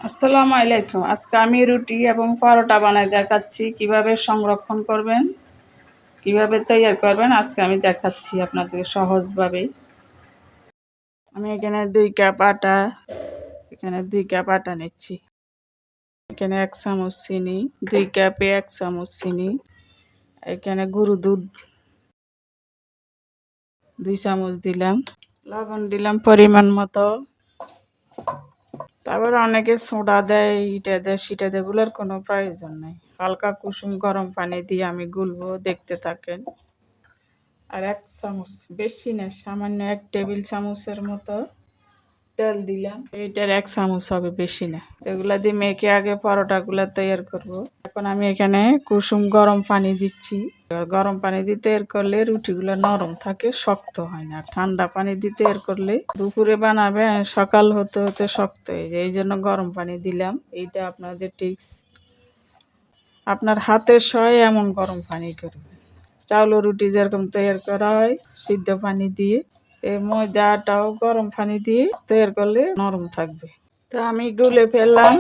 আসসালামু আলাইকুম। আজকে আমি রুটি এবং পরোটা বানাই দেখাচ্ছি কিভাবে সংরক্ষণ করবেন, কিভাবে তৈরি করবেন। আজকে আমি দেখাচ্ছি আপনাদের সহজভাবে। আমি এখানে 2 কাপ আটা নিচ্ছি। এখানে 1 চামচ চিনি, 2 কাপে 1 চামচ চিনি। এখানে গুঁড়ো দুধ 2 চামচ দিলাম, লবণ দিলাম পরিমাণ মতো। তারপরে অনেকে সোডা দেয়, ইটা দেয়, সেটা দেয়, এগুলোর কোনো প্রয়োজন নেই। হালকা কুসুম গরম পানি দিয়ে আমি গুলবো, দেখতে থাকেন। আর 1 চামচ, বেশি না, সামান্য 1 টেবিল চামচের মতো তেল দিলাম। এইটার 1 চামচ হবে, বেশি না। এগুলা দিয়ে মেখে আগে পরোটাগুলো তৈরি করব। এখন আমি এখানে কুসুম গরম পানি দিচ্ছি। গরম পানি দিয়ে তৈরি করলে রুটিগুলো নরম থাকে, শক্ত হয় না। ঠান্ডা পানি দিয়ে তৈরি করলে দুপুরে বানাবে, সকাল হতে হতে শক্ত হয়ে যায়। এই জন্য গরম পানি দিলাম। এইটা আপনাদের টিপস। আপনার হাতের সয় এমন গরম পানি করবে। চাউল রুটি যেরকম তৈরি করা হয় সিদ্ধ পানি দিয়ে, এই ময়দাটাও গরম পানি দিয়ে তৈরি করলে নরম থাকবে। তো আমি গুলে ফেললাম।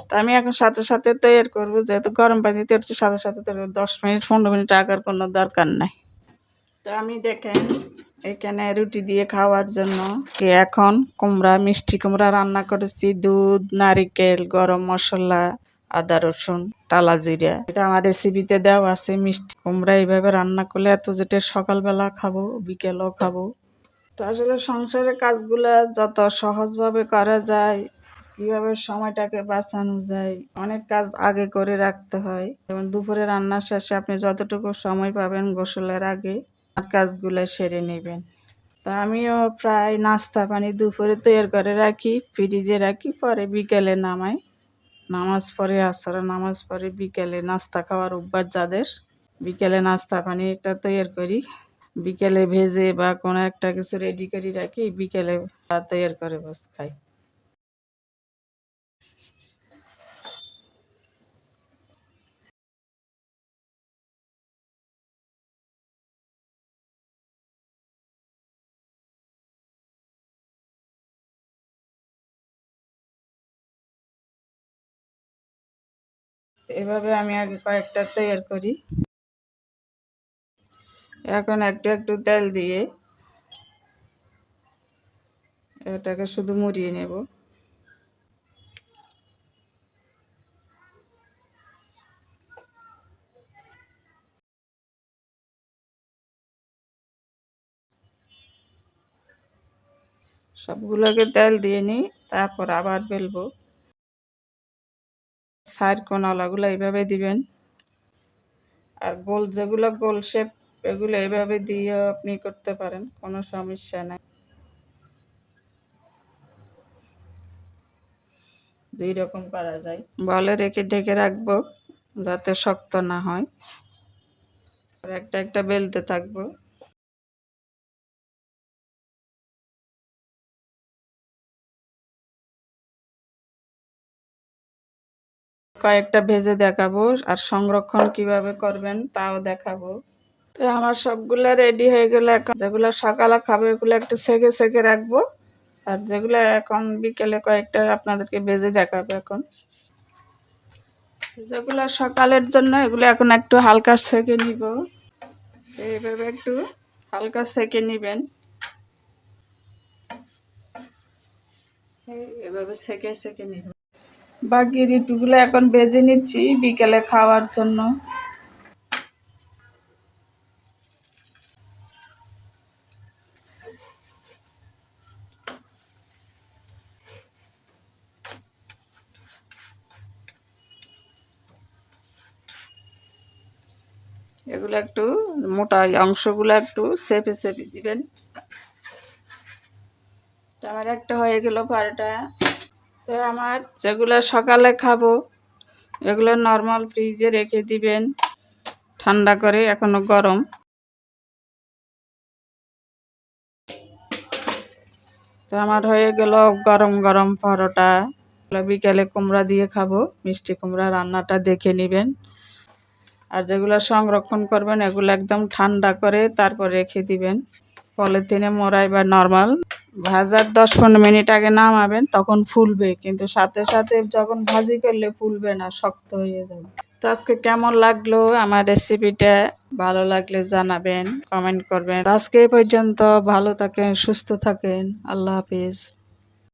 তো আমি এখন সাথে সাথে তৈরি করবো, যেহেতু গরম পানি তৈরি করছি, সাথে সাথে 10 মিনিট 15 মিনিট রাখার কোনো দরকার নাই। তো আমি দেখেন এখানে রুটি দিয়ে খাওয়ার জন্য এখন মিষ্টি কুমড়া রান্না করেছি। দুধ, নারিকেল, গরম মশলা, আদা রসুন, টালা জিরা, এটা আমার রেসিপিতে দেওয়া আছে। মিষ্টি কুমড়া এইভাবে রান্না করলে এত যেটা সকালবেলা খাবো, বিকেলও খাবো। তো আসলে সংসারের কাজগুলা যত সহজভাবে করা যায়, কিভাবে সময়টাকে বাঁচানো যায়, অনেক কাজ আগে করে রাখতে হয়। যেমন দুপুরে রান্না শেষে আপনি যতটুকু সময় পাবেন গোসলের আগে কাজগুলো সেরে নেবেন। তা আমিও প্রায় নাস্তা পানি দুপুরে তৈরি করে রাখি, ফ্রিজে রাখি, পরে বিকেলে নামাই। নামাজ পড়ে, আসরে নামাজ পড়ে বিকেলে নাস্তা খাওয়ার অভ্যাস যাদের, বিকেলে নাস্তা পানি একটা তৈরি করি। বিকেলে ভেজে বা কোনো একটা কিছু রেডি করে রাখি, বিকেলে তৈরি করে বস খাই। এভাবে আমি আগে কয়েকটা তৈরি করি। এখন একটু একটু তেল দিয়ে এটাকে শুধু মুড়িয়ে নেব। সবগুলোকে তেল দিয়ে নিই, তারপর আবার বেলবো। সাইড কোনালাগুলো এইভাবে দিবেন। আর গোল যেগুলো গোল শেপ, এগুলো এইভাবে দিয়ে আপনি করতে পারেন, কোনো সমস্যা নাই। 2 রকম করা যায়। বলে রেখে ঢেকে রাখবো যাতে শক্ত না হয়। আর একটা একটা বেলতে থাকবো। কয়েকটা ভেজে দেখাবো, আর সংরক্ষণ কিভাবে করবেন তাও দেখাবো। তো আমার সবগুলো রেডি হয়ে গেলে, এখন যেগুলো সকালে খাবো এগুলো একটু সেকে সেকে রাখবো। আর যেগুলো এখন বিকেলে কয়েকটা আপনাদেরকে ভেজে দেখাবো। এখন যেগুলো সকালের জন্য এগুলো এখন একটু হালকা সেকে নিব। এইভাবে একটু হালকা সেকে নিবেন। এভাবে সেকে সেকে নিবেন। বাকি রুটিগুলো এখন ভেজে নিচ্ছি বিকেলে খাওয়ার জন্য। এগুলো একটু মোটা অংশগুলো একটু চেপে চেপে দিবেন। আমার একটা হয়ে গেল পরোটা। তো আমার যেগুলো সকালে খাবো এগুলো নর্মাল ফ্রিজে রেখে দিবেন ঠান্ডা করে, এখনো গরম। তো আমার হয়ে গেল গরম গরম পরোটা। বিকেলে কুমড়া দিয়ে খাবো, মিষ্টি কুমড়া রান্নাটা দেখে নেবেন। আর যেগুলো সংরক্ষণ করবেন এগুলো একদম ঠান্ডা করে তারপর রেখে দিবেন, পলিথিনে মোড়াই বা নর্মাল ভাজার 10-15 মিনিট আগে নামাবেন, তখন ফুলবে, কিন্তু সাথে সাথে যখন ভাজি করলে ফুলবে না, শক্ত হয়ে যাবে। তো আজকে কেমন লাগলো আমার রেসিপিটা, ভালো লাগলে জানাবেন, কমেন্ট করবেন। আজকে এই পর্যন্ত, ভালো থাকেন, সুস্থ থাকেন, আল্লাহ হাফিজ।